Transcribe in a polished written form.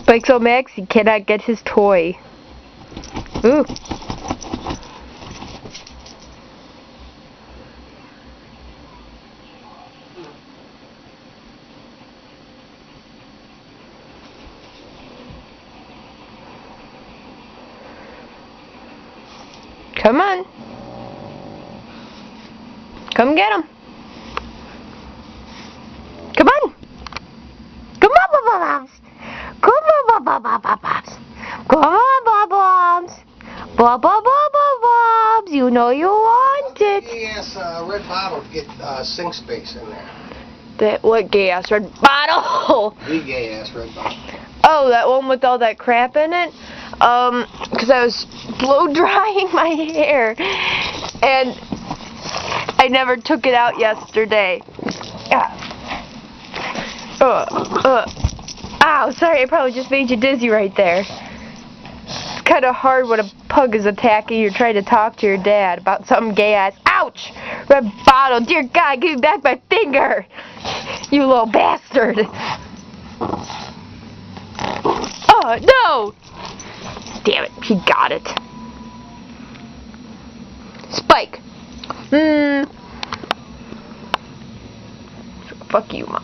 Spike's so Max, he cannot get his toy. Ooh. Come on. Come get him. Come on. Come on, Bob-Bombs. Come on, Bob-Bombs. Come on, Bob-Bombs. Bob-Bombs. You know you want it. Yes, red bottle to get sink space in there. That what gay ass red bottle? The gay ass red bottle. Oh, that one with all that crap in it? Because I was blow drying my hair and I never took it out yesterday. Ow, sorry, I probably just made you dizzy right there. It's kind of hard when a pug is attacking you trying to talk to your dad about some gay ass. Ouch! Red bottle, dear God, give me back my finger! You little bastard! Oh, no! Damn it, he got it. Spike. Fuck you, Mom.